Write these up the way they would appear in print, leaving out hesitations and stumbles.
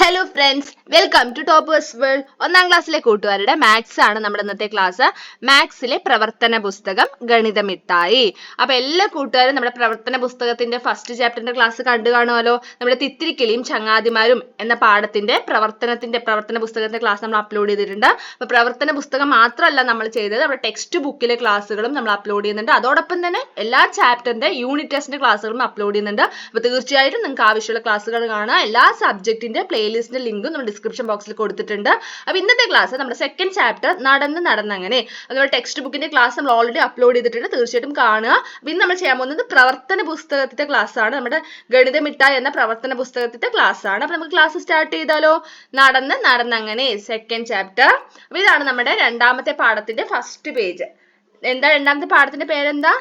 Hello friends, welcome to toppers world. ഒന്നാം ക്ലാസ്സിലെ കൂട്ടുകാരുടെ മാത്സ് ആണ് നമ്മുടെ ഇന്നത്തെ ക്ലാസ്. മാത്സിലെ പ്രവർത്തന പുസ്തകം ഗണിതമിട്ടായി. അപ്പൊ എല്ലാ കൂട്ടുകാരും നമ്മുടെ പ്രവർത്തന പുസ്തകത്തിന്റെ ഫസ്റ്റ് ചാപ്റ്ററിന്റെ ക്ലാസ് കണ്ടു കാണുമല്ലോ. നമ്മുടെ തിത്തിരിക്കിളിയും ചങ്ങാതിമാരും എന്ന പാഠത്തിന്റെ പ്രവർത്തന പുസ്തകത്തിന്റെ ക്ലാസ് നമ്മൾ അപ്ലോഡ് ചെയ്തിട്ടുണ്ട്. അപ്പൊ പ്രവർത്തന പുസ്തകം മാത്രമല്ല നമ്മൾ ചെയ്തത്, നമ്മുടെ ടെക്സ്റ്റ് ബുക്കിലെ ക്ലാസ്സുകളും നമ്മൾ അപ്ലോഡ് ചെയ്യുന്നുണ്ട്. അതോടൊപ്പം തന്നെ എല്ലാ ചാപ്റ്ററിന്റെ യൂണിറ്റ് ടെസ്റ്റിന്റെ ക്ലാസ്സുകളും അപ്ലോഡ് ചെയ്യുന്നുണ്ട്. അപ്പൊ തീർച്ചയായിട്ടും നിങ്ങൾക്ക് ആവശ്യമുള്ള ക്ലാസ്സുകൾ കാണുക. എല്ലാ സബ്ജക്റ്റിന്റെ പ്ലേലിസ്റ്റിന്റെ ലിങ്കും നമ്മൾ ഡിസ്ക്രിപ്ഷൻ ബോക്സിൽ കൊടുത്തിട്ടുണ്ട്. അപ്പൊ ഇന്നത്തെ ക്ലാസ് നമ്മുടെ സെക്കൻഡ് ചാപ്റ്റർ നടന്നങ്ങനെ അതുപോലെ ടെക്സ്റ്റ് ബുക്കിന്റെ ക്ലാസ് നമ്മൾ ഓൾറെഡി അപ്ലോഡ് ചെയ്തിട്ടുണ്ട്. തീർച്ചയായിട്ടും കാണുക. അപ്പൊ ഇന്ന് നമ്മൾ ചെയ്യാൻ പോകുന്നത് പ്രവർത്തന പുസ്തകത്തിന്റെ ക്ലാസ് ആണ്. നമ്മുടെ ഗണിതമിട്ടായി എന്ന പ്രവർത്തന പുസ്തകത്തിന്റെ ക്ലാസ് ആണ്. അപ്പൊ നമുക്ക് ക്ലാസ് സ്റ്റാർട്ട് ചെയ്താലോ? നടന്നങ്ങനെ സെക്കൻഡ് ചാപ്റ്റർ. അപ്പൊ ഇതാണ് നമ്മുടെ രണ്ടാമത്തെ പാഠത്തിന്റെ ഫസ്റ്റ് പേജ്. എന്താ രണ്ടാമത്തെ പാഠത്തിന്റെ പേരെന്താ?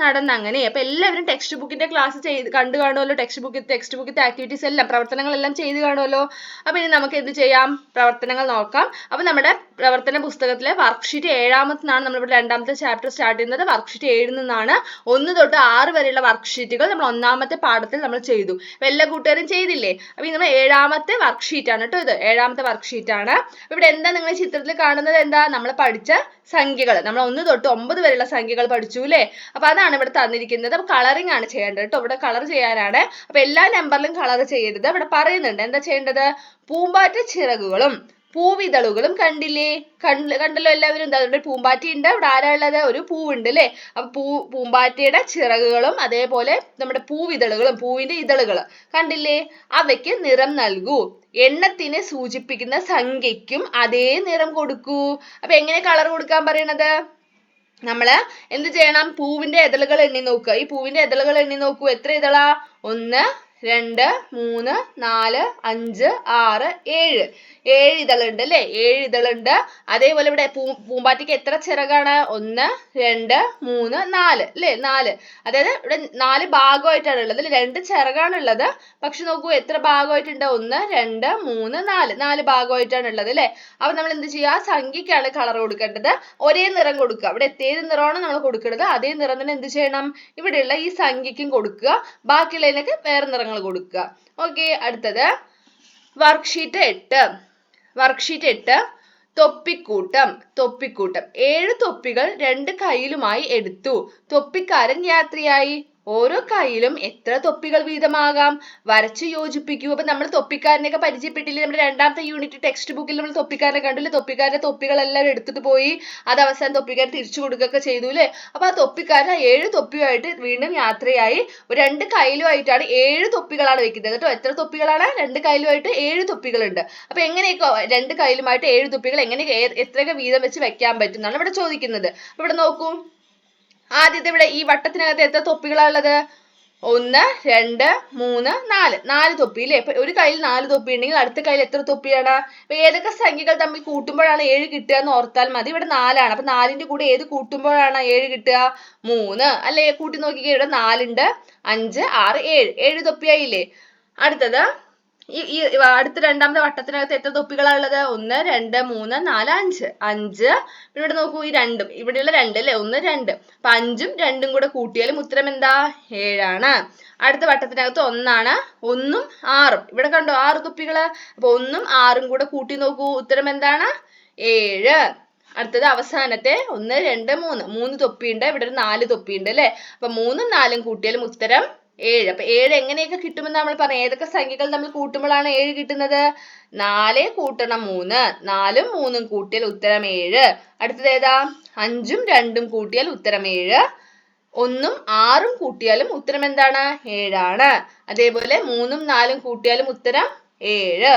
നടന്നങ്ങനെ. അപ്പൊ എല്ലാവരും ടെക്സ്റ്റ് ബുക്കിന്റെ ക്ലാസ് കണ്ടു കാണുമല്ലോ. ടെക്സ്റ്റ് ബുക്കിന്റെ ആക്ടിവിറ്റീസ് എല്ലാം, പ്രവർത്തനങ്ങളെല്ലാം ചെയ്ത് കാണുമല്ലോ. അപ്പൊ ഇനി നമുക്ക് എന്ത് ചെയ്യാം? പ്രവർത്തനങ്ങൾ നോക്കാം. അപ്പൊ നമ്മുടെ പ്രവർത്തന പുസ്തകത്തിലെ വർക്ക്ഷീറ്റ് 7-ാമത്തിനാണ് നമ്മളിവിടെ രണ്ടാമത്തെ ചാപ്റ്റർ സ്റ്റാർട്ട് ചെയ്യുന്നത്. വർക്ക്ഷീറ്റ് 7 നിന്നാണ് 1 തൊട്ട് 6 വരെയുള്ള വർക്ക്ഷീറ്റുകൾ നമ്മൾ ഒന്നാമത്തെ പാഠത്തിൽ നമ്മൾ ചെയ്തു. അപ്പൊ എല്ലാ കൂട്ടുകാരും ചെയ്തില്ലേ? അപ്പൊ നമ്മൾ 7-ാമത്തെ വർക്ക്ഷീറ്റ് ആണ് കേട്ടോ. ഇത് 7-ാമത്തെ വർക്ക്ഷീറ്റ് ആണ്. ഇവിടെ എന്താ നിങ്ങൾ ചിത്രത്തിൽ കാണുന്നത്? എന്താ? നമ്മൾ പഠിച്ച സംഖ്യകൾ, നമ്മൾ 1 തൊട്ട് 9 വരെയുള്ള സംഖ്യകൾ പഠിച്ചു അല്ലേ? അപ്പൊ അതാണ് ഇവിടെ തന്നിരിക്കുന്നത്. അപ്പൊ കളറിംഗ് ആണ് ചെയ്യേണ്ടത് കേട്ടോ. ഇവിടെ കളർ ചെയ്യാനാണ്. അപ്പൊ എല്ലാ നമ്പറിലും കളർ ചെയ്യരുത്. ഇവിടെ പറയുന്നുണ്ട് എന്താ ചെയ്യേണ്ടത്? പൂമ്പാറ്റ ചിറകുകളും പൂവിതളുകളും കണ്ടില്ലേ? കണ്ടല്ലോ എല്ലാവരും. എന്താ? ഒരു പൂമ്പാറ്റ ഉണ്ട്. ഇവിടെ ആരാ ഉള്ളത്? ഒരു പൂവുണ്ട് അല്ലേ? അപ്പൊ പൂമ്പാറ്റയുടെ ചിറകുകളും അതേപോലെ നമ്മുടെ പൂവിതളുകളും, പൂവിന്റെ ഇതളുകൾ കണ്ടില്ലേ? അവയ്ക്ക് നിറം നൽകൂ. എണ്ണത്തിനെ സൂചിപ്പിക്കുന്ന സംഖ്യയ്ക്കും അതേ നിറം കൊടുക്കൂ. അപ്പൊ എങ്ങനെ കളർ കൊടുക്കാൻ പറയണത്? നമ്മള് എന്ത് ചെയ്യണം? പൂവിന്റെ ഇതളുകൾ എണ്ണി നോക്കുക. ഈ പൂവിന്റെ ഇതളുകൾ എണ്ണി നോക്കൂ. എത്ര ഇതളാ? 1 2 3 4 5 6 7 7 ഇതളുണ്ട് അല്ലേ? 7 ഇതളുണ്ട്. അതേപോലെ ഇവിടെ പൂമ്പാറ്റയ്ക്ക് എത്ര ചിറകാണ്? 1 2 3 4 അല്ലേ? 4. അതായത് ഇവിടെ 4 ഭാഗമായിട്ടാണ് ഉള്ളത്. 2 ചിറകാണ് ഉള്ളത്. പക്ഷെ നോക്കൂ എത്ര ഭാഗമായിട്ടുണ്ട്? 1 2 3 4 4 ഭാഗമായിട്ടാണ് ഉള്ളത് അല്ലേ? അപ്പൊ നമ്മൾ എന്ത് ചെയ്യുക? സംഖ്യക്കാണ് കളർ കൊടുക്കേണ്ടത്. ഒരേ നിറം കൊടുക്കുക. ഇവിടെ ഏത് നിറമാണ് നമ്മൾ കൊടുക്കുന്നത് അതേ നിറം തന്നെ എന്ത് ചെയ്യണം? ഇവിടെയുള്ള ഈ സംഖ്യക്കും കൊടുക്കുക. ബാക്കിയുള്ളതിനൊക്കെ വേറെ നിറങ്ങൾ കൊടുക്കുക. ഓക്കെ, അടുത്തത് വർക്ക്ഷീറ്റ് 8. തൊപ്പിക്കൂട്ടം. 7 തൊപ്പികൾ 2 കൈയിലുമായി എടുത്തു. തൊപ്പിക്കാരൻ യാത്രയായി. ഓരോ കൈയിലും എത്ര തൊപ്പികൾ വീതമാകാം? വരച്ചു യോജിപ്പിക്കൂ. അപ്പൊ നമ്മൾ തൊപ്പിക്കാരനെയൊക്കെ പരിചയപ്പെട്ടില്ലേ? നമ്മുടെ രണ്ടാമത്തെ യൂണിറ്റ് ടെക്സ്റ്റ് ബുക്കിൽ നമ്മൾ തൊപ്പിക്കാരനെ കണ്ടില്ലേ? തൊപ്പിക്കാരന്റെ തൊപ്പികളെല്ലാം എടുത്തിട്ട് പോയി അത് അവസാനം തൊപ്പിക്കാരൻ തിരിച്ചു കൊടുക്കുകയൊക്കെ ചെയ്തു അല്ലേ? അപ്പൊ ആ തൊപ്പിക്കാരൻ 7 തൊപ്പിയുമായിട്ട് വീണ്ടും യാത്രയായി. 2 കൈയിലുമായിട്ടാണ് 7 തൊപ്പികളാണ് വെക്കുന്നത് കേട്ടോ. എത്ര തൊപ്പികളാണ്? 2 കൈയിലുമായിട്ട് 7 തൊപ്പികളുണ്ട്. അപ്പൊ എങ്ങനെയൊക്കെ 2 കൈയിലുമായിട്ട് 7 തൊപ്പികൾ എങ്ങനെ എത്രയൊക്കെ വീതം വെച്ച് വെക്കാൻ പറ്റും എന്നാണ് ഇവിടെ ചോദിക്കുന്നത്. ഇവിടെ നോക്കൂ, ആദ്യത്തെ ഇവിടെ ഈ വട്ടത്തിനകത്ത് എത്ര തൊപ്പികളാണ് ഉള്ളത്? 1 2 3 4 4 തൊപ്പി അല്ലേ? ഇപ്പൊ ഒരു കയ്യിൽ 4 തൊപ്പി ഉണ്ടെങ്കിൽ അടുത്ത കയ്യിൽ എത്ര തൊപ്പിയാണ്? അപ്പൊ ഏതൊക്കെ സംഖ്യകൾ തമ്മിൽ കൂട്ടുമ്പോഴാണ് 7 കിട്ടുക എന്ന് ഓർത്താൽ മതി. ഇവിടെ 4 ആണ്. അപ്പൊ 4ന്റെ കൂടെ ഏത് കൂട്ടുമ്പോഴാണ് 7 കിട്ടുക? 3 അല്ലേ? കൂട്ടി നോക്കിക്കേ. ഇവിടെ 4 ഉണ്ട്, 5 6 7 7 തൊപ്പിയായില്ലേ? അടുത്തത് ഈ അടുത്ത രണ്ടാമത്തെ വട്ടത്തിനകത്ത് എത്ര തൊപ്പികളാണ് ഉള്ളത്? 1 2 3 4 5 5. ഇവിടെ നോക്കൂ, ഈ 2ഉം ഇവിടെയുള്ള 2 അല്ലേ? 1 2. അപ്പൊ 5ഉം 2ഉം കൂടെ കൂട്ടിയാലും ഉത്തരം എന്താ? 7 ആണ്. അടുത്ത വട്ടത്തിനകത്ത് 1 ആണ്. 1ഉം 6ഉം ഇവിടെ കണ്ടോ? 6 തൊപ്പികള്. അപ്പൊ 1ഉം 6ഉം കൂടെ കൂട്ടി നോക്കൂ, ഉത്തരം എന്താണ്? 7. അടുത്തത് അവസാനത്തെ 1 2 3 3 തൊപ്പിയുണ്ട്. ഇവിടെ ഒരു 4 തൊപ്പിയുണ്ട് അല്ലേ? അപ്പൊ 3ഉം 4ഉം കൂട്ടിയാലും ഉത്തരം 7. അപ്പൊ 7 എങ്ങനെയൊക്കെ കിട്ടുമെന്ന് നമ്മൾ പറയാം. ഏതൊക്കെ സംഖ്യകൾ നമ്മൾ കൂട്ടുമ്പോഴാണ് 7 കിട്ടുന്നത്? 4 കൂട്ടണം 3. 4ഉം 3ഉം കൂട്ടിയാൽ ഉത്തരം 7. അടുത്തത് ഏതാ? 5ഉം 2ഉം കൂട്ടിയാൽ ഉത്തരം 7. 1ഉം 6ഉം കൂട്ടിയാലും ഉത്തരം എന്താണ്? 7 ആണ്. അതേപോലെ 3ഉം 4ഉം കൂട്ടിയാലും ഉത്തരം 7.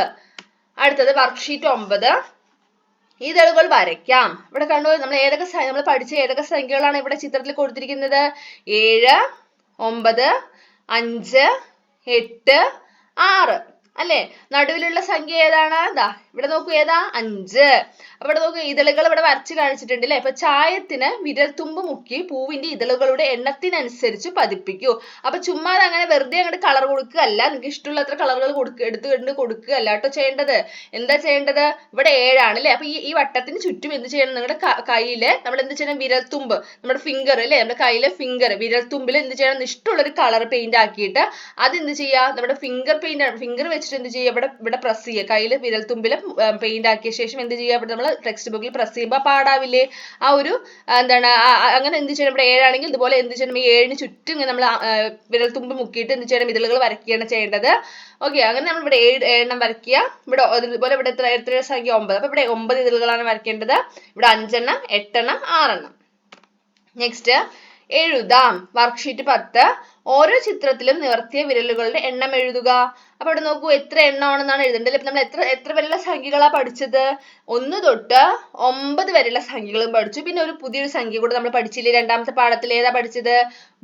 അടുത്തത് വർക്ക്ഷീറ്റ് 9. ഇതളുകൾ വരയ്ക്കാം. ഇവിടെ കണ്ടു, നമ്മൾ പഠിച്ച ഏതൊക്കെ സംഖ്യകളാണ് ഇവിടെ ചിത്രത്തിൽ കൊടുത്തിരിക്കുന്നത്? 7 9 5 8 6 അല്ലേ? നടുവിലുള്ള സംഖ്യ ഏതാണ്? ഇവിടെ നോക്കൂ ഏതാ 5. അപ്പൊ ഇവിടെ നോക്കൂ ഇതളുകൾ ഇവിടെ വരച്ച് കാണിച്ചിട്ടുണ്ട് അല്ലെ. അപ്പൊ ചായത്തിന് വിരൽത്തുമ്പ് മുക്കി പൂവിന്റെ ഇതളുകളുടെ എണ്ണത്തിനനുസരിച്ച് പതിപ്പിക്കൂ. അപ്പൊ ചുമ്മാ അങ്ങനെ വെറുതെ അങ്ങോട്ട് കളർ കൊടുക്കുകയല്ല, നിങ്ങൾക്ക് ഇഷ്ടമുള്ള അത്ര കളറുകൾ എടുത്തുകൊണ്ട് കൊടുക്കുകയല്ല കേട്ടോ ചെയ്യേണ്ടത്. എന്താ ചെയ്യേണ്ടത്? ഇവിടെ 7 ആണ് അല്ലെ. അപ്പൊ ഈ വട്ടത്തിന് ചുറ്റും എന്ത് ചെയ്യണം? നിങ്ങളുടെ കയ്യില് നമ്മൾ എന്ത് ചെയ്യണം? വിരൽത്തുമ്പ്, നമ്മുടെ ഫിംഗർ അല്ലെ, നമ്മുടെ കയ്യിലെ വിരൽത്തുമ്പിൽ എന്ത് ചെയ്യണം? ഇഷ്ടമുള്ള ഒരു കളർ പെയിന്റ് ആക്കിയിട്ട് അത് എന്ത് ചെയ്യുക? നമ്മുടെ ഫിംഗർ വെച്ചിട്ട് എന്ത് ചെയ്യുക? ഇവിടെ പ്രസ് ചെയ്യുക. കയ്യിൽ വിരൽത്തുമ്പിൽ പെയിന്റ് ആക്കിയ ശേഷം എന്ത് ചെയ്യുക? ഇവിടെ നമ്മൾ ടെക്സ്റ്റ് ബുക്കിൽ പ്രസ് ചെയ്യുമ്പോൾ പാടാവില്ലേ? ആ ഒരു എന്താണ് അങ്ങനെ എന്ത് ചെയ്യണം? ഇവിടെ 7 ആണെങ്കിൽ ഇതുപോലെ എന്ത് ചെയ്യണം? ഈ 7ന് ചുറ്റും നമ്മൾ വിരൽത്തുമ്പ് മുക്കിയിട്ട് എന്ത് ചെയ്യണം? ഇതളുകൾ വരയ്ക്കുകയാണ് ചെയ്യേണ്ടത്. ഓക്കെ, അങ്ങനെ നമ്മൾ ഇവിടെ 7 എണ്ണം വരയ്ക്കുക. ഇവിടെ അതുപോലെ ഇവിടെ എത്ര സംഖ്യ? 9. അപ്പൊ ഇവിടെ 9 ഇതളുകളാണ് വരയ്ക്കേണ്ടത്. ഇവിടെ 5 എണ്ണം, 8 എണ്ണം, 6 എണ്ണം. നെക്സ്റ്റ് എഴുതാം. വർക്ക്ഷീറ്റ് 10. ഓരോ ചിത്രത്തിലും നിവർത്തിയ വിരലുകളുടെ എണ്ണം എഴുതുക. അപ്പൊ ഇവിടെ നോക്കൂ എത്ര എണ്ണമാണെന്നാണ് എഴുതേണ്ടത്. ഇപ്പൊ നമ്മൾ എത്ര വരെയുള്ള സംഖ്യകളാ പഠിച്ചത്? 1 തൊട്ട് 9 വരെയുള്ള സംഖ്യകളും പഠിച്ചു. പിന്നെ ഒരു പുതിയൊരു സംഖ്യ കൂടെ നമ്മൾ പഠിച്ചില്ലേ രണ്ടാമത്തെ പാഠത്തിൽ? ഏതാ പഠിച്ചത്?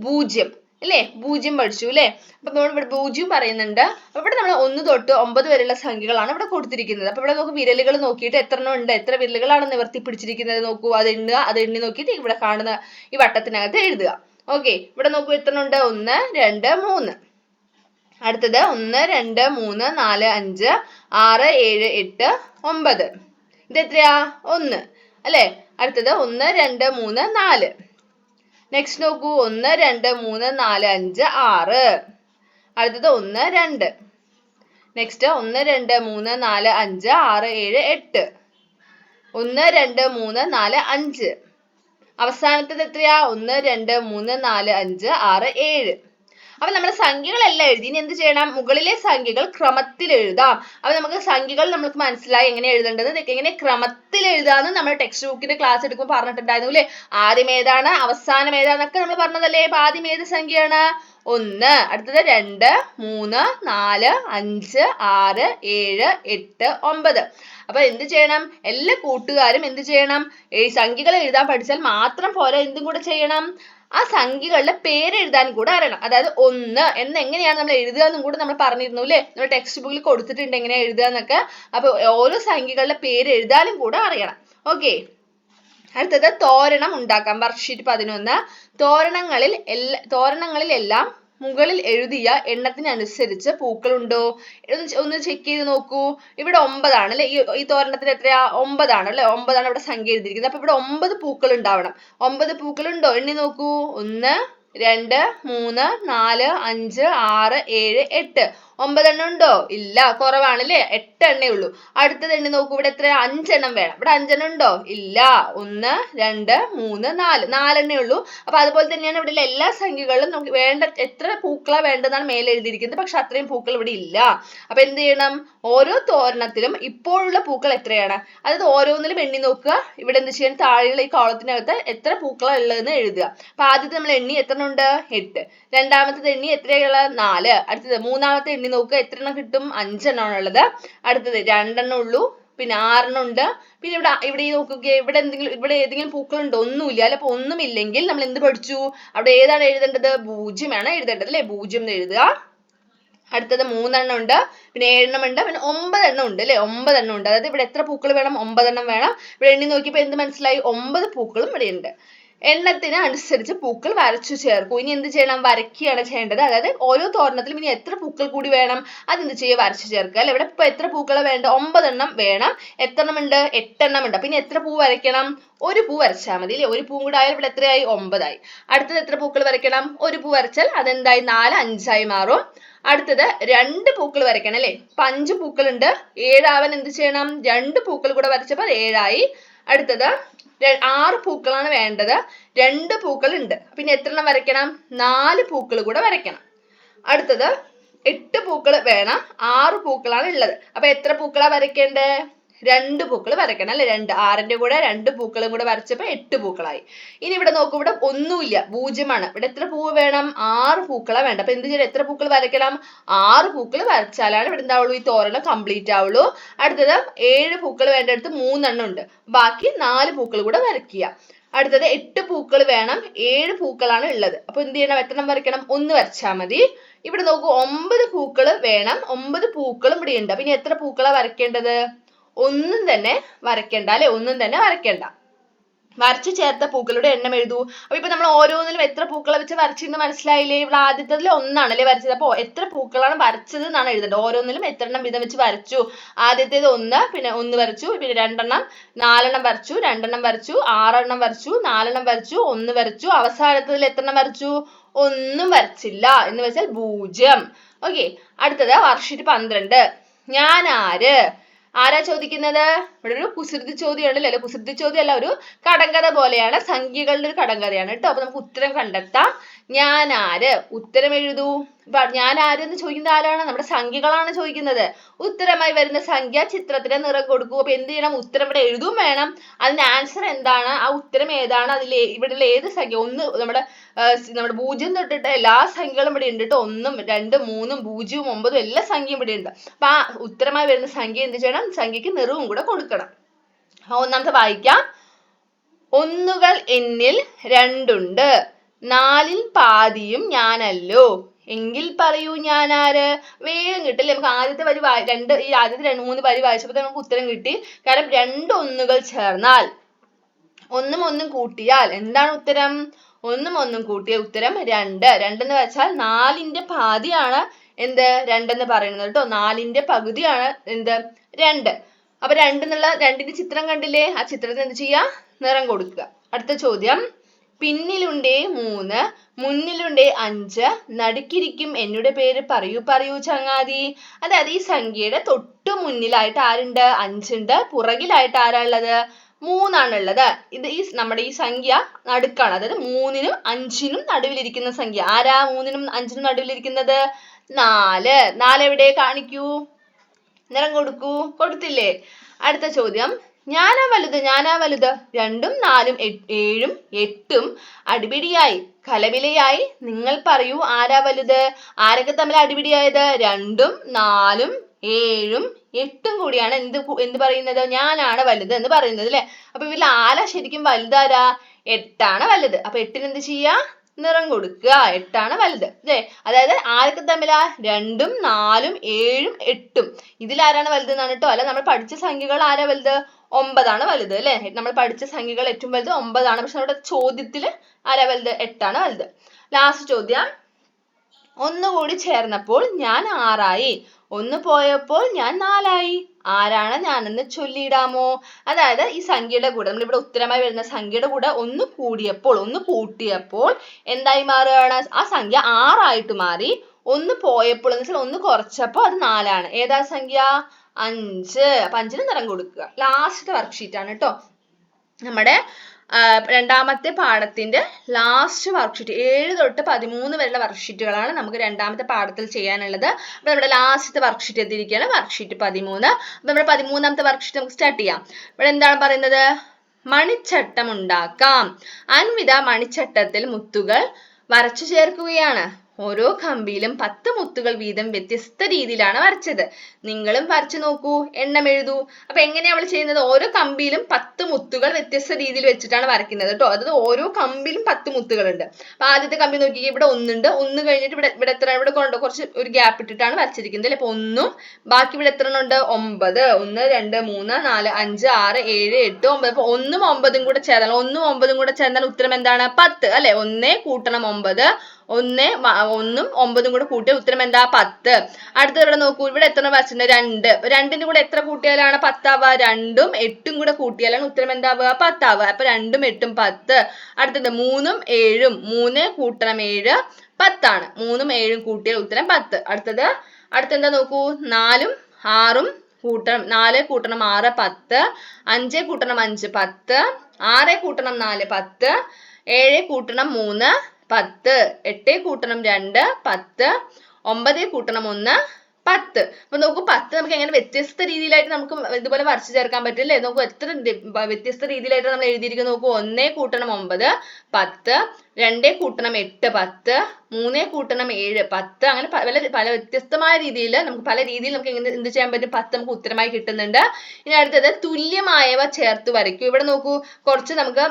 0 അല്ലേ? 0 പഠിച്ചു അല്ലേ? അപ്പൊ നമ്മൾ ഇവിടെ 0 പറയുന്നുണ്ട്. അപ്പൊ ഇവിടെ നമ്മൾ 1 തൊട്ട് 9 വരെയുള്ള സംഖ്യകളാണ് ഇവിടെ കൊടുത്തിരിക്കുന്നത്. അപ്പൊ ഇവിടെ നോക്കൂ വിരലുകൾ നോക്കിയിട്ട് എത്ര എണ്ണം ഉണ്ട്, എത്ര വിരലുകളാണ് നിവർത്തി പിടിച്ചിരിക്കുന്നത് നോക്കൂ. അത് എണ്ണി നോക്കിയിട്ട് ഇവിടെ കാണുന്ന ഈ വട്ടത്തിനകത്ത് എഴുതുക. ഓക്കെ, ഇവിടെ നോക്കൂ എത്ര ഉണ്ട്? 1 2 3. അടുത്തത് 1 2 3 4 5 6 7 8 9. ഇത് എത്രയാ? 1 അല്ലെ. അടുത്തത് 1 2 3 4. നെക്സ്റ്റ് നോക്കൂ 1 2 3 4 5 6. അടുത്തത് 1 2. നെക്സ്റ്റ് 1 2 3 4 5 6 7 8. 1 2 3 4 5. അവസാനത്തത് എത്രയാ? 1 2 3 4 5 6 7. അപ്പൊ നമ്മൾ സംഖ്യകളെല്ലാം എഴുതി. ഇനി എന്ത് ചെയ്യണം? മുകളിലെ സംഖ്യകൾ ക്രമത്തിൽ എഴുതാം. അപ്പൊ നമുക്ക് സംഖ്യകൾ നമുക്ക് മനസ്സിലായി എങ്ങനെ എഴുതേണ്ടത്, എങ്ങനെ ക്രമത്തിൽ എഴുതാന്ന് നമ്മൾ ടെക്സ്റ്റ് ബുക്കിന്റെ ക്ലാസ് എടുക്കുമ്പോൾ പറഞ്ഞിട്ടുണ്ടായിരുന്നു അല്ലെ. ആദ്യം ഏതാണ്, അവസാനം ഏതാന്നൊക്കെ നമ്മൾ പറഞ്ഞതല്ലേ. അപ്പൊ ആദ്യം ഏത് സംഖ്യയാണ്? 1. അടുത്തത് 2 3 4 5 6 7 8 9. അപ്പൊ എന്ത് ചെയ്യണം? എല്ലാ കൂട്ടുകാരും എന്ത് ചെയ്യണം? ഈ സംഖ്യകൾ എഴുതാൻ പഠിച്ചാൽ മാത്രം പോരാ, എന്തും കൂടെ ചെയ്യണം? ആ സംഖ്യകളുടെ പേര് എഴുതാൻ കൂടെ അറിയണം. അതായത് 1 എന്ന് എങ്ങനെയാണ് നമ്മൾ എഴുതുക എന്നും കൂടെ നമ്മൾ പറഞ്ഞിരുന്നു അല്ലെ. നമ്മൾ ടെക്സ്റ്റ് ബുക്കിൽ കൊടുത്തിട്ടുണ്ട് എങ്ങനെയാ എഴുതുക എന്നൊക്കെ. അപ്പൊ ഓരോ സംഖ്യകളുടെ പേര് എഴുതാനും കൂടെ അറിയണം. ഓക്കെ, അടുത്തത് തോരണം ഉണ്ടാക്കാം. വർക്ക്ഷീറ്റ് 11. തോരണങ്ങളിലെല്ലാം മുകളിൽ എഴുതിയ എണ്ണത്തിനനുസരിച്ച് പൂക്കളുണ്ടോ? ഒന്ന് ചെക്ക് ചെയ്ത് നോക്കൂ. ഇവിടെ 9 ആണ് അല്ലെ. ഈ തോരണത്തിന് എത്രയാ? 9 ആണ് അല്ലെ. 9 ആണ് ഇവിടെ സംഖ്യ എഴുതിയിരിക്കുന്നത്. അപ്പൊ ഇവിടെ 9 പൂക്കൾ ഉണ്ടാവണം. 9 പൂക്കൾ ഉണ്ടോ? എണ്ണി നോക്കൂ. 1 2 3 4 5 6 7 8. 9 എണ്ണം ഉണ്ടോ? ഇല്ല, കുറവാണ് അല്ലെ. 8 എണ്ണേ ഉള്ളൂ. അടുത്തത് എണ്ണി നോക്കൂ. ഇവിടെ എത്ര? 5 എണ്ണം വേണം. ഇവിടെ 5 എണ്ണം ഉണ്ടോ? ഇല്ല. 1 2 3 4 എണ്ണേ ഉള്ളൂ. അപ്പൊ അതുപോലെ തന്നെയാണ് ഇവിടെ എല്ലാ സംഖ്യകളിലും നമുക്ക് വേണ്ട എത്ര പൂക്കളാ വേണ്ടതാണ് മേലെ എഴുതിയിരിക്കുന്നത്. പക്ഷെ അത്രയും പൂക്കൾ ഇവിടെ ഇല്ല. അപ്പൊ എന്ത് ചെയ്യണം? ഓരോ തോരണത്തിലും ഇപ്പോഴുള്ള പൂക്കൾ എത്രയാണ്, അതായത് ഓരോന്നിലും എണ്ണി നോക്കുക. ഇവിടെ എന്ത് ചെയ്യണം? താഴെയുള്ള ഈ കോളത്തിനകത്ത് എത്ര പൂക്കളാണ് ഉള്ളതെന്ന് എഴുതുക. അപ്പൊ ആദ്യത്തെ നമ്മൾ എണ്ണി എത്ര ഉണ്ട്? 8. രണ്ടാമത്തത് എണ്ണി എത്രയുള്ള? 4. അടുത്തത് മൂന്നാമത്തെ എണ്ണി നോക്കുക. എത്ര എണ്ണം കിട്ടും? 5 എണ്ണമാണ് ഉള്ളത്. അടുത്തത് 2 എണ്ണം ഉള്ളൂ. പിന്നെ 6 എണ്ണം ഉണ്ട്. പിന്നെ ഇവിടെ നോക്കുക. ഇവിടെ ഏതെങ്കിലും പൂക്കൾ ഉണ്ടോ? ഒന്നുമില്ല അല്ലെ. അപ്പൊ ഒന്നുമില്ലെങ്കിൽ നമ്മൾ എന്ത് പഠിച്ചു? അവിടെ ഏതാണ് എഴുതേണ്ടത്? 0 ആണ് എഴുതേണ്ടത് അല്ലെ. 0 എന്ന് എഴുതുക. അടുത്തത് 3 എണ്ണം ഉണ്ട്. പിന്നെ 7 എണ്ണം ഉണ്ട്. പിന്നെ 9 എണ്ണം ഉണ്ട് അല്ലെ. 9 എണ്ണം ഉണ്ട്. അതായത് ഇവിടെ എത്ര പൂക്കൾ വേണം? 9 എണ്ണം വേണം. ഇവിടെ എണ്ണി നോക്കിയപ്പോൾ എന്ത് മനസ്സിലായി? 9 പൂക്കളും ഇവിടെ ഉണ്ട്. എണ്ണത്തിന് അനുസരിച്ച് പൂക്കൾ വരച്ചു ചേർക്കൂ. ഇനി എന്ത് ചെയ്യണം? വരയ്ക്കുകയാണ് ചെയ്യേണ്ടത്. അതായത് ഓരോ തോരണത്തിലും ഇനി എത്ര പൂക്കൾ കൂടി വേണം? അതെന്ത് ചെയ്യുക? വരച്ചു ചേർക്കുക അല്ലെ. ഇവിടെ ഇപ്പൊ എത്ര പൂക്കളെ വേണ്ട? 9 എണ്ണം വേണം. എത്ര എണ്ണം ഉണ്ട്? 8 എണ്ണം ഉണ്ട്. പിന്നെ എത്ര പൂ വരയ്ക്കണം? ഒരു പൂ വരച്ചാൽ മതി അല്ലെ. ഒരു പൂവും കൂടെ ആയാൽ ഇവിടെ എത്രയായി? 9 ആയി. അടുത്തത് എത്ര പൂക്കൾ വരയ്ക്കണം? ഒരു പൂ വരച്ചാൽ അതെന്തായി? 4 5 ആയി മാറും. അടുത്തത് 2 പൂക്കൾ വരയ്ക്കണം അല്ലെ. ഇപ്പൊ 5 പൂക്കൾ ഉണ്ട്. 7 ആവാൻ എന്ത് ചെയ്യണം? 2 പൂക്കൾ കൂടെ വരച്ചപ്പോൾ അത് 7 ആയി. അടുത്തത് 6 പൂക്കളാണ് വേണ്ടത്. 2 പൂക്കൾ ഉണ്ട്. പിന്നെ എത്ര എണ്ണം വരയ്ക്കണം? 4 പൂക്കൾ കൂടെ വരയ്ക്കണം. അടുത്തത് 8 പൂക്കൾ വേണം. 6 പൂക്കളാണ് ഉള്ളത്. അപ്പൊ എത്ര പൂക്കളാ വരയ്ക്കേണ്ടത്? 2 പൂക്കൾ വരയ്ക്കണം അല്ലെ. 6ന്റെ കൂടെ 2 പൂക്കളും കൂടെ വരച്ചപ്പോൾ 8 പൂക്കളായി. ഇനി ഇവിടെ നോക്കൂ. ഇവിടെ ഒന്നുമില്ല, 0 ആണ്. ഇവിടെ എത്ര പൂവ് വേണം? 6 പൂക്കളാ വേണ്ട. അപ്പൊ എന്ത് ചെയ്യണം? എത്ര പൂക്കൾ വരയ്ക്കണം? 6 പൂക്കൾ വരച്ചാലാണ് ഇവിടെ എന്താവുള്ളൂ? ഈ തോരണം കംപ്ലീറ്റ് ആവുള്ളൂ. അടുത്തത് 7 പൂക്കൾ വേണ്ടടുത്ത് 3 എണ്ണം ഉണ്ട്. ബാക്കി 4 പൂക്കൾ കൂടെ വരയ്ക്കുക. അടുത്തത് 8 പൂക്കൾ വേണം. 7 പൂക്കളാണ് ഉള്ളത്. അപ്പൊ എന്ത് ചെയ്യണം? എത്ര എണ്ണം വരയ്ക്കണം? 1 വരച്ചാൽ മതി. ഇവിടെ നോക്കൂ. 9 പൂക്കൾ വേണം. 9 പൂക്കളും ഇവിടെ ഉണ്ട്. പിന്നെ എത്ര പൂക്കളാ വരയ്ക്കേണ്ടത്? ഒന്നും തന്നെ വരയ്ക്കണ്ട അല്ലെ, ഒന്നും തന്നെ വരയ്ക്കണ്ട. വരച്ചു ചേർത്ത പൂക്കളുടെ എണ്ണം എഴുതൂ. അപ്പൊ ഇപ്പൊ നമ്മൾ ഓരോന്നിലും എത്ര പൂക്കളെ വെച്ച് വരച്ചെന്ന് മനസ്സിലായില്ലേ? ഇവിടെ ആദ്യത്തതിൽ ഒന്നാണല്ലേ വരച്ചത്. അപ്പൊ എത്ര പൂക്കളാണ് വരച്ചത് എന്നാണ് എഴുതേണ്ടത്. ഓരോന്നിലും എത്ര എണ്ണം വീതം വെച്ച് വരച്ചു. ആദ്യത്തേത് 1, പിന്നെ 1 വരച്ചു, പിന്നെ 2 എണ്ണം, 4 എണ്ണം വരച്ചു, 2 എണ്ണം വരച്ചു, 6 എണ്ണം വരച്ചു, 4 എണ്ണം വരച്ചു, 1 വരച്ചു, അവസാനത്തതിൽ എത്ര എണ്ണം വരച്ചു? ഒന്നും വരച്ചില്ല എന്ന് വെച്ചാൽ 0. ഓക്കെ, അടുത്തത് വർക്ക്ഷീറ്റ് 12. ഞാൻ ആര്? ആരാ ചോദിക്കുന്നത്? ഇവിടെ ഒരു കുസൃതി ചോദ്യം ഉണ്ടല്ലോ, അല്ലെ കുസൃതി ചോദ്യം അല്ല, ഒരു കടങ്കഥ പോലെയാണ്, സംഖ്യകളുടെ ഒരു കടങ്കഥയാണ് കേട്ടോ. അപ്പൊ നമുക്ക് ഉത്തരം കണ്ടെത്താം. ഞാൻ ആര്? ഉത്തരം എഴുതൂ. ഞാൻ ആര് എന്ന് ചോദിക്കുന്നത് ആരാണ്? നമ്മുടെ സംഖ്യകളാണ് ചോദിക്കുന്നത്. ഉത്തരമായി വരുന്ന സംഖ്യ ചിത്രത്തിന് നിറം കൊടുക്കൂ. അപ്പൊ എന്ത് ചെയ്യണം? ഉത്തരം ഇവിടെ എഴുതും വേണം. അതിന്റെ ആൻസർ എന്താണ്, ആ ഉത്തരം ഏതാണ്, അതിൽ ഇവിടെയുള്ള ഏത് സംഖ്യ, നമ്മുടെ 0 തൊട്ടിട്ട് എല്ലാ സംഖ്യകളും ഇവിടെ ഉണ്ട് കേട്ടോ. 1, 2, 3, 0, 9 എല്ലാ സംഖ്യയും ഇവിടെ ഉണ്ട്. അപ്പൊ ആ ഉത്തരമായി വരുന്ന സംഖ്യ എന്ത് ചെയ്യണം? സംഖ്യക്ക് നിറവും കൂടെ കൊടുക്കണം. ഒന്നാമത്തെ വായിക്കാം. ഒന്നുകൾ എന്നിൽ 2 ഉണ്ട്, 4ൽ പാതിയും ഞാനല്ലോ, എങ്കിൽ പറയൂ ഞാൻ ആര്? വേഗം കിട്ടില്ലേ? നമുക്ക് ആദ്യത്തെ വരി ഈ ആദ്യത്തെ 3 വരി വായിച്ചപ്പോൾ നമുക്ക് ഉത്തരം കിട്ടി. കാരണം 2 ഒന്നുകൾ ചേർന്നാൽ, ഒന്നും ഒന്നും കൂട്ടിയാൽ എന്താണ് ഉത്തരം? ഒന്നും ഒന്നും കൂട്ടിയ ഉത്തരം 2. 2 എന്ന് വെച്ചാൽ 4ന്റെ പാതിയാണ് എന്ത്? 2 എന്ന് പറയുന്നത് കേട്ടോ. 4ന്റെ പകുതിയാണ് എന്ത്? 2. അപ്പൊ 2 എന്നുള്ള 2ന്റെ ചിത്രം കണ്ടില്ലേ? ആ ചിത്രത്തിന് എന്ത് ചെയ്യാ? നിറം കൊടുക്കുക. അടുത്ത ചോദ്യം. പിന്നിലുണ്ടേ 3, മുന്നിലുണ്ടേ 5, നടുക്കിരിക്കും എന്നുടെ പേര് പറയൂ പറയൂ ചങ്ങാതി. അതായത് ഈ സംഖ്യയുടെ തൊട്ടു മുന്നിലായിട്ട് ആരുണ്ട്? 5 ഉണ്ട്. പുറകിലായിട്ട് ആരാ ഉള്ളത്? 3 ആണുള്ളത്. ഇത് നമ്മുടെ ഈ സംഖ്യ നടുക്കാണ്. അതായത് 3നും 5നും നടുവിലിരിക്കുന്ന സംഖ്യ. ആരാ 3നും 5നും നടുവിലിരിക്കുന്നത്? 4. 4 എവിടെ? കാണിക്കൂ, നിറം കൊടുക്കൂ. കൊടുത്തില്ലേ? അടുത്ത ചോദ്യം. ഞാനാ വലുത്, ഞാനാ വലുത്. 2ഉം 4ഉം 7ഉം 8ഉം അടിപിടിയായി കലപിലയായി, നിങ്ങൾ പറയൂ ആരാ വലുത്? ആരൊക്കെ തമ്മിൽ അടിപിടിയായത്? 2ഉം 4ഉം 7ഉം 8ഉം കൂടിയാണ് എന്ത് പറയുന്നത്? ഞാനാണ് വലുത് എന്ന് പറയുന്നത് അല്ലെ. അപ്പൊ ഇതിൽ ആരാ ശരിക്കും വലുതാരാ? 8ആണ് വലുത്. അപ്പൊ 8ന് എന്ത് ചെയ്യാ? നിറം കൊടുക്കുക. 8ആണ് വലുത് അല്ലേ. അതായത് ആരൊക്കെ തമ്മിലാ? 2ഉം 4ഉം 7ഉം 8ഉം. ഇതിലാരാണ് വലുത് എന്നാണ് കേട്ടോ. അല്ല, നമ്മൾ പഠിച്ച സംഖ്യകൾ ആരാ വലുത്? 9 ആണ് വലുത് അല്ലെ. നമ്മൾ പഠിച്ച സംഖ്യകൾ ഏറ്റവും വലുത് 9 ആണ്. പക്ഷെ നമ്മുടെ ചോദ്യത്തില് ആരാ വലുത്? 8 ആണ് വലുത്. ലാസ്റ്റ് ചോദ്യം. ഒന്നുകൂടി ചേർന്നപ്പോൾ ഞാൻ 6 ആയി, 1 പോയപ്പോൾ ഞാൻ 4 ആയി, ആരാണ് ഞാനെന്ന് ചൊല്ലിയിടാമോ? അതായത് ഈ സംഖ്യയുടെ കൂടെ, നമ്മളിവിടെ ഉത്തരമായി വരുന്ന സംഖ്യയുടെ കൂടെ 1 കൂടിയപ്പോൾ, 1 കൂട്ടിയപ്പോൾ എന്തായി മാറുകയാണ്? ആ സംഖ്യ 6 ആയിട്ട് മാറി. 1 പോയപ്പോൾ എന്ന് വെച്ചാൽ 1 കുറച്ചപ്പോൾ അത് 4 ആണ്. ഏതാ സംഖ്യ? 5. അപ്പൊ 5ന് നിറം കൊടുക്കുക. ലാസ്റ്റ് വർക്ക്ഷീറ്റ് ആണ് കേട്ടോ. നമ്മുടെ രണ്ടാമത്തെ പാഠത്തിന്റെ ലാസ്റ്റ് വർക്ക്ഷീറ്റ്. 7 തൊട്ട് 13 വരെയുള്ള വർക്ക്ഷീറ്റുകളാണ് നമുക്ക് രണ്ടാമത്തെ പാഠത്തിൽ ചെയ്യാനുള്ളത്. അപ്പൊ നമ്മുടെ ലാസ്റ്റത്തെ വർക്ക്ഷീറ്റ് എത്തിയിരിക്കുകയാണ്, വർക്ക്ഷീറ്റ് 13. അപ്പൊ നമ്മുടെ 13ാമത്തെ വർക്ക്ഷീറ്റ് നമുക്ക് സ്റ്റാർട്ട് ചെയ്യാം. ഇവിടെ എന്താണ് പറയുന്നത്? മണിച്ചട്ടം ഉണ്ടാക്കാം. അൻവിത മണിച്ചട്ടത്തിൽ മുത്തുകൾ വരച്ചു ചേർക്കുകയാണ്. ഓരോ കമ്പിയിലും 10 മുത്തുകൾ വീതം വ്യത്യസ്ത രീതിയിലാണ് വരച്ചത്. നിങ്ങളും വരച്ചു നോക്കൂ, എണ്ണം എഴുതൂ. അപ്പൊ എങ്ങനെയാ അവൾ ചെയ്യുന്നത്? ഓരോ കമ്പിയിലും 10 മുത്തുകൾ വ്യത്യസ്ത രീതിയിൽ വെച്ചിട്ടാണ് വരയ്ക്കുന്നത് കേട്ടോ. അതായത് ഓരോ കമ്പിലും 10 മുത്തുകളുണ്ട്. അപ്പൊ ആദ്യത്തെ കമ്പി നോക്കി, ഇവിടെ 1 ഉണ്ട്. 1 കഴിഞ്ഞിട്ട് ഇവിടെ എത്ര? ഇവിടെ കുറച്ച് ഒരു ഗ്യാപ്പ് ഇട്ടിട്ടാണ് വരച്ചിരിക്കുന്നത് അല്ലെ. അപ്പൊ 1ഉം ബാക്കി ഇവിടെ എത്ര ഉണ്ട്? 9. 1, 2, 3, 4, 5, 6, 7, 8, 9. അപ്പൊ 1ഉം 9ഉം കൂടെ ചേർന്നാൽ, 1ഉം 9ഉം കൂടെ ചേർന്നാൽ ഉത്തരം എന്താണ്? 10 അല്ലെ. 1 കൂട്ടണം 9, 1ഉം 9ഉം കൂടെ കൂട്ടിയ ഉത്തരം എന്താ? 10. അടുത്തത് ഇവിടെ നോക്കൂ, ഇവിടെ എത്ര വരച്ചിട്ടുണ്ട്? 2. 2ന്റെ കൂടെ എത്ര കൂട്ടിയാലാണ് 10 ആവുക? 2ഉം 8ഉം കൂടെ കൂട്ടിയാലാണ് ഉത്തരം എന്താവുക? 10 ആവുക. അപ്പൊ 2ഉം 8ഉം 10. അടുത്തത് 3ഉം 7ഉം, 3 കൂട്ടണം 7, 10 ആണ്. 3ഉം 7ഉം കൂട്ടിയാൽ ഉത്തരം 10. അടുത്തെന്താ നോക്കൂ, 4ഉം 6ഉം കൂട്ടണം, 4 കൂട്ടണം 6, 10. 5 കൂട്ടണം 5, 10. 6 കൂട്ടണം 4, 10. 7 കൂട്ടണം 3, 10. 8 കൂട്ടണം 2, 10. 9 കൂട്ടണം 1, 10. അപ്പൊ നോക്കൂ, 10 നമുക്ക് എങ്ങനെ വ്യത്യസ്ത രീതിയിലായിട്ട് നമുക്ക് ഇതുപോലെ വരച്ചു ചേർക്കാൻ പറ്റും അല്ലേ. നോക്കൂ, എത്ര വ്യത്യസ്ത രീതിയിലായിട്ട് നമ്മൾ എഴുതിയിരിക്കുന്നത് നോക്കൂ. 1 കൂട്ടണം 9, 10. 2 കൂട്ടണം 8, 10. 3 കൂട്ടണം 7, 10. അങ്ങനെ പല വ്യത്യസ്തമായ രീതിയിൽ നമുക്ക് പല രീതിയിൽ നമുക്ക് എങ്ങനെ എന്ത് ചെയ്യാൻ പറ്റും? 10 നമുക്ക് ഉത്തരമായി കിട്ടുന്നുണ്ട്. ഇനി അടുത്തത് തുല്യമായവ ചേർത്ത് വരയ്ക്കൂ. ഇവിടെ നോക്കൂ, കുറച്ച് നമുക്ക്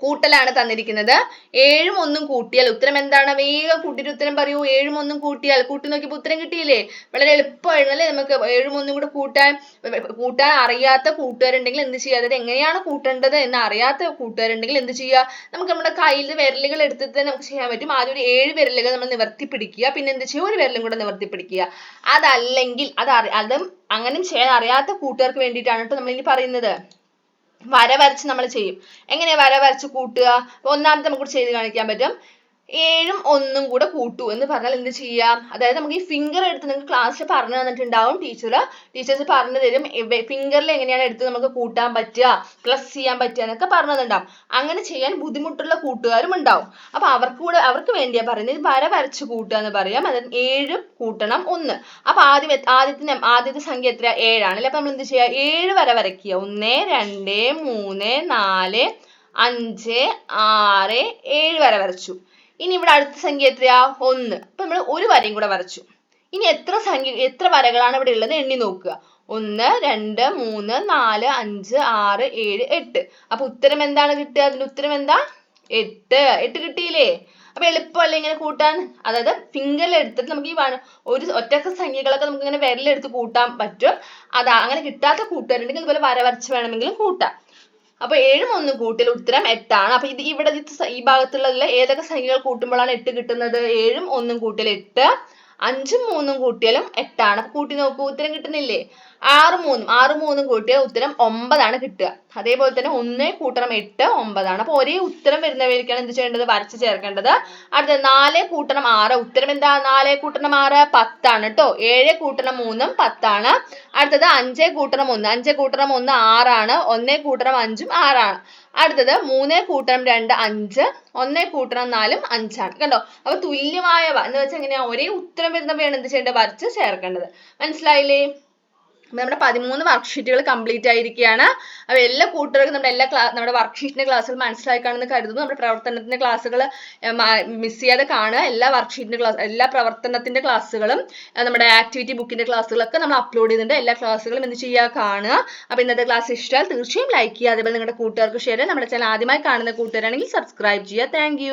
കൂട്ടലാണ് തന്നിരിക്കുന്നത്. 7ഉം 1ഉം കൂട്ടിയാൽ ഉത്തരം എന്താണ്? വേഗം കൂട്ടിയിട്ട് ഉത്തരം പറയൂ. 7ഉം 1ഉം കൂട്ടിയാൽ കൂട്ടി നോക്കിയപ്പോൾ ഉത്തരം കിട്ടിയില്ലേ? വളരെ എളുപ്പമായിരുന്നു അല്ലേ? നമുക്ക് 7ഉം 1ഉം കൂടെ കൂട്ടാൻ അറിയാത്ത കൂട്ടുകാരുണ്ടെങ്കിൽ എന്ത് ചെയ്യുക? അതായത് എങ്ങനെയാണ് കൂട്ടേണ്ടത് എന്ന് അറിയാത്ത കൂട്ടുകാരുണ്ടെങ്കിൽ എന്ത് ചെയ്യുക? നമുക്ക് നമ്മുടെ കയ്യിൽ വിരലുകൾ എടുത്തിട്ട് തന്നെ നമുക്ക് ചെയ്യാൻ പറ്റും. ആദ്യം ഒരു 7 വിരലുകൾ നമ്മൾ നിവർത്തി പിടിക്കുക. പിന്നെ എന്ത് ചെയ്യുക? ഒരു വിരലും കൂടെ നിവർത്തി പിടിക്കുക. അതല്ലെങ്കിൽ അതും അങ്ങനെ ചെയ്യാൻ അറിയാത്ത കൂട്ടുകാർക്ക് വേണ്ടിയിട്ടാണ് കേട്ടോ നമ്മൾ ഇനി പറയുന്നത്. വര വരച്ച് നമ്മൾ ചെയ്യും. എങ്ങനെയാ വര വരച്ച് കൂട്ടുക? ഒന്നാമത്തെ നമുക്ക് ചെയ്ത് കാണിക്കാൻ പറ്റും. 7ഉം 1ഉം കൂടെ കൂട്ടു എന്ന് പറഞ്ഞാൽ എന്ത് ചെയ്യാം? അതായത് നമുക്ക് ഈ ഫിംഗർ എടുത്ത് നിങ്ങൾക്ക് ക്ലാസ്സിൽ പറഞ്ഞു തന്നിട്ടുണ്ടാവും. ടീച്ചേഴ്സ് പറഞ്ഞു തരും ഫിംഗറിൽ എങ്ങനെയാണ് എടുത്ത് നമുക്ക് കൂട്ടാൻ പറ്റുക, പ്ലസ് ചെയ്യാൻ പറ്റുക എന്നൊക്കെ പറഞ്ഞു തന്നിട്ടുണ്ടാവും. അങ്ങനെ ചെയ്യാൻ ബുദ്ധിമുട്ടുള്ള കൂട്ടുകാരും ഉണ്ടാവും. അപ്പൊ അവർക്ക് വേണ്ടിയാ പറയുന്നത് വര വരച്ച് കൂട്ടുക എന്ന് പറയാം. അതായത് 7 കൂട്ടണം 1. അപ്പൊ ആദ്യത്തെ സംഖ്യ എത്ര? 7 ആണല്ലേ? അപ്പൊ നമ്മൾ എന്ത് ചെയ്യുക? 7 വര വരയ്ക്കുക. 1 2 3 4 5 6 7 വര വരച്ചു. ഇനി ഇവിടെ അടുത്ത സംഖ്യ എത്രയാ? 1. അപ്പൊ നമ്മൾ ഒരു വരയും കൂടെ വരച്ചു. ഇനി എത്ര വരകളാണ് ഇവിടെ ഉള്ളത് എണ്ണി നോക്കുക. 1 2 3 4 5 6 7 8. അപ്പൊ ഉത്തരം എന്താണ് കിട്ടുക? അതിന്റെ ഉത്തരം എന്താ? 8 കിട്ടിയില്ലേ? അപ്പൊ എളുപ്പമല്ലേ ഇങ്ങനെ കൂട്ടാൻ? അതായത് ഫിംഗറിൽ എടുത്തിട്ട് നമുക്ക് ഈ ഒറ്റക്ക സംഖ്യകളൊക്കെ നമുക്ക് ഇങ്ങനെ വിരലെടുത്ത് കൂട്ടാൻ പറ്റും. അങ്ങനെ കിട്ടാത്ത കൂട്ടുകാരുണ്ടെങ്കിൽ ഇതുപോലെ വര വരച്ച് വേണമെങ്കിലും കൂട്ടാം. അപ്പൊ 7ഉം 1ഉം കൂട്ടിയാൽ ഉത്തരം 8 ആണ്. അപ്പൊ ഇവിടെ ഈ ഭാഗത്തുള്ള ഏതൊക്കെ സംഖ്യകൾ കൂട്ടുമ്പോഴാണ് 8 കിട്ടുന്നത്? 7ഉം 1ഉം കൂട്ടിയാൽ 8, 5ഉം 3ഉം കൂട്ടിയാലും 8 ആണ്. അപ്പൊ കൂട്ടി നോക്കൂ, ഉത്തരം കിട്ടുന്നില്ലേ? 6ഉം 3ഉം കൂട്ടിയാൽ ഉത്തരം 9 ആണ് കിട്ടുക. അതേപോലെ തന്നെ 1 കൂട്ടണം 8 9 ആണ്. അപ്പൊ ഒരേ ഉത്തരം വരുന്നവരിക്കാണ് എന്ത് ചെയ്യേണ്ടത്? വരച്ച് ചേർക്കേണ്ടത്. അടുത്തത് 4 കൂട്ടണം 6. ഉത്തരം എന്താ? 4 കൂട്ടണം 6 10 ആണ് കേട്ടോ. 7 കൂട്ടണം 3ഉം 10 ആണ്. അടുത്തത് 5 കൂട്ടണം 1. 5 കൂട്ടണം 1 6 ആണ്. 1 കൂട്ടണം 5ഉം 6 ആണ്. അടുത്തത് 3 കൂട്ടണം 2 5, 1 കൂട്ടണം 4ഉം 5 ആണ്. കണ്ടോ? അപ്പൊ തുല്യമായവ എന്ന് വെച്ചാൽ എങ്ങനെയാ? ഒരേ ഉത്തരം വരുന്നവയാണ് എന്ത് ചെയ്യേണ്ടത്? വരച്ച് ചേർക്കേണ്ടത്. മനസ്സിലായില്ലേ? നമ്മുടെ 13 വർക്ക്ഷീറ്റുകൾ കംപ്ലീറ്റ് ആയിരിക്കുകയാണ്. അപ്പൊ എല്ലാ കൂട്ടുകാർക്കും നമ്മുടെ വർക്ക്ഷീറ്റിന്റെ ക്ലാസ്സുകൾ മനസ്സിലായി കാണുമെന്ന് കരുതുന്നു. നമ്മുടെ പ്രവർത്തനത്തിന്റെ ക്ലാസ്സുകൾ മിസ് ചെയ്യാതെ കാണുക. എല്ലാ പ്രവർത്തനത്തിന്റെ ക്ലാസ്സുകളും നമ്മുടെ ആക്ടിവിറ്റി ബുക്കിന്റെ ക്ലാസ്സുകളൊക്കെ നമ്മൾ അപ്ലോഡ് ചെയ്യുന്നുണ്ട്. എല്ലാ ക്ലാസ്സുകളും എന്ത് ചെയ്യുക? കാണുക. അപ്പൊ ഇന്നത്തെ ക്ലാസ് ഇഷ്ടമായാൽ തീർച്ചയായും ലൈക്ക് ചെയ്യുക. അതേപോലെ നിങ്ങളുടെ കൂട്ടുകാർക്ക് ഷെയർ ചെയ്യുക. നമ്മുടെ ചാനൽ ആദ്യമായി കാണുന്ന കൂട്ടുകാരാണെങ്കിൽ സബ്സ്ക്രൈബ് ചെയ്യുക. താങ്ക്